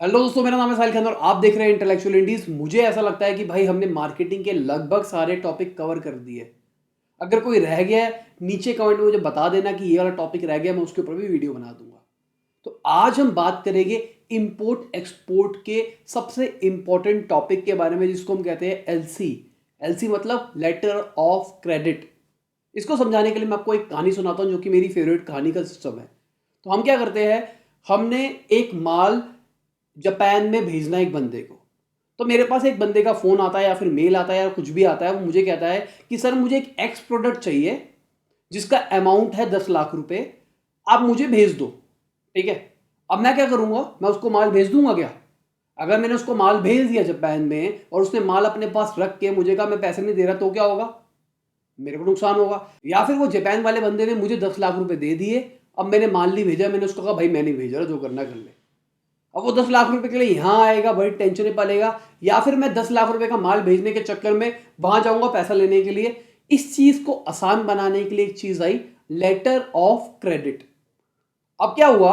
Hello दोस्तों, मेरा नाम है साहिल खान और आप देख रहे हैं इंटेलेक्चुअल इंडीज। मुझे ऐसा लगता है कि भाई हमने मार्केटिंग के लगभग सारे टॉपिक कवर कर दिए। अगर कोई रह गया है नीचे कमेंट में मुझे बता देना कि ये वाला टॉपिक रह गया, मैं उसके ऊपर भी वीडियो बना दूंगा। तो आज हम बात करेंगे इंपोर्ट एक्सपोर्ट के सबसे इंपॉर्टेंट टॉपिक के बारे में, जिसको हम कहते हैं एलसी। एलसी मतलब लेटर ऑफ क्रेडिट। इसको समझाने के लिए मैं आपको एक कहानी सुनाता हूं, जो कि मेरी फेवरेट कहानी का सिस्टम है। तो हम क्या करते हैं, हमने एक माल जापान में भेजना है एक बंदे को। तो मेरे पास एक बंदे का फोन आता है या फिर मेल आता है या कुछ भी आता है, वो मुझे कहता है कि सर मुझे एक एक्स प्रोडक्ट चाहिए जिसका अमाउंट है 10 लाख रुपए, आप मुझे भेज दो। ठीक है, अब मैं क्या करूंगा, मैं उसको माल भेज दूंगा क्या? अगर मैंने उसको माल भेज दिया जापान में और उसने माल अपने पास रख के मुझे कहा मैं पैसे नहीं दे रहा, तो क्या होगा? मेरे को नुकसान होगा। या फिर वो जापान वाले बंदे ने मुझे 10 लाख रुपए दे दिए, अब मैंने माल नहीं भेजा, मैंने उसको कहा भाई मैं नहीं भेज रहा, जो करना कर ले। अब वो 10 लाख रुपए के लिए यहाँ आएगा, बड़ी टेंशन पालेगा। या फिर मैं 10 लाख रुपए का माल भेजने के चक्कर में वहां जाऊंगा पैसा लेने के लिए। इस चीज को आसान बनाने के लिए एक चीज आई, लेटर ऑफ क्रेडिट। अब क्या हुआ,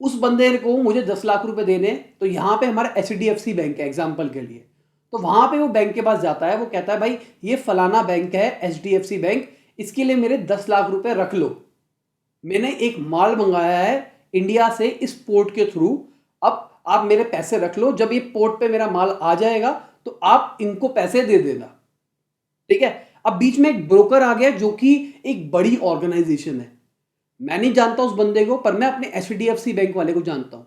उस बंदे को मुझे 10 लाख रुपए देने, तो यहां पे हमारा HDFC बैंक है एग्जाम्पल के लिए। तो वहां पे वो बैंक के पास जाता है, वो कहता है भाई ये फलाना बैंक है HDFC बैंक, इसके लिए मेरे 10 लाख रुपए रख लो। मैंने एक माल मंगाया है इंडिया से इस पोर्ट के थ्रू, अब आप मेरे पैसे रख लो, जब ये पोर्ट पे मेरा माल आ जाएगा तो आप इनको पैसे दे देना। ठीक है, अब बीच में एक ब्रोकर आ गया जो कि एक बड़ी ऑर्गेनाइजेशन है। मैं नहीं जानता उस बंदे को, पर मैं अपने HDFC बैंक वाले को जानता हूं।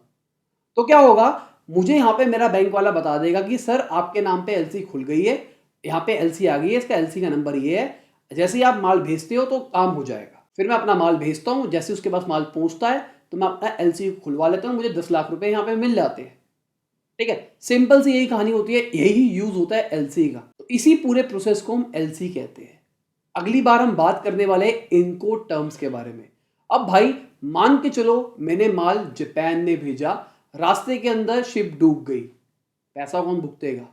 तो क्या होगा, मुझे यहां पे मेरा बैंक वाला बता देगा कि सर आपके नाम पे एलसी खुल गई है, यहां पे एलसी आ गई है, इसका एलसी का नंबर ये है, जैसे ही आप माल भेजते हो तो काम हो जाएगा। फिर मैं अपना माल भेजता हूं, जैसे उसके पास माल पहुंचता है तो मैं अपना एलसी खुलवा लेता हूं, मुझे 10 लाख रुपए यहां पे मिल जाते हैं। ठीक है, सिंपल सी यही कहानी होती है, यही यूज होता है एलसी का। तो इसी पूरे प्रोसेस को हम एलसी कहते हैं। अगली बार हम बात करने वाले हैं इनको टर्म्स के बारे में। अब भाई मान के चलो मैंने माल जापान में भेजा, रास्ते के अंदर शिप डूब गई, पैसा कौन भुगतेगा?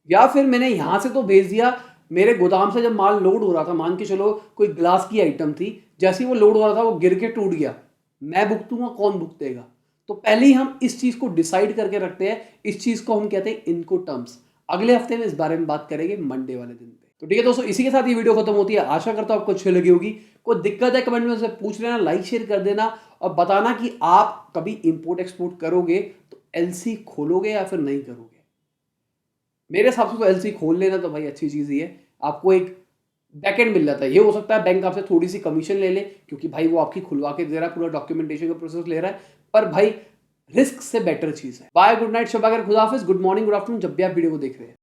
या फिर मैंने यहां से तो भेज दिया, मेरे गोदाम से जब माल लोड हो रहा था, मान के चलो कोई ग्लास की आइटम थी, जैसे ही वो लोड हो रहा था वो गिर के टूट गया, मैं भुगतूंगा, कौन भुगतेगा? तो पहले ही हम इस चीज को डिसाइड करके रखते हैं, इस चीज को हम कहते हैं इनको टर्म्स। अगले हफ्ते में इस बारे में बात करेंगे, मंडे वाले दिन पे। तो ठीक है दोस्तों, इसी के साथ ये वीडियो खत्म होती है। आशा करता हूं आपको अच्छी लगी होगी। कोई दिक्कत है कमेंट में से पूछ लेना, लाइक शेयर कर देना और बताना कि आप कभी इंपोर्ट एक्सपोर्ट करोगे तो एलसी खोलोगे या फिर नहीं करोगे। मेरे हिसाब से तो एलसी खोल लेना तो भाई अच्छी चीज़ ही है, आपको एक बैकएंड मिल जाता है। ये हो सकता है बैंक आपसे थोड़ी सी कमीशन ले ले, क्योंकि भाई वो आपकी खुलवा के दे रहा है, पूरा डॉक्यूमेंटेशन का प्रोसेस ले रहा है, पर भाई रिस्क से बेटर चीज़ है। बाय, गुड नाइट, शब, अगर खुदा हाफिज, गुड मॉर्निंग, गुड आफ्टरनून, जब भी आप वीडियो को देख रहे हैं।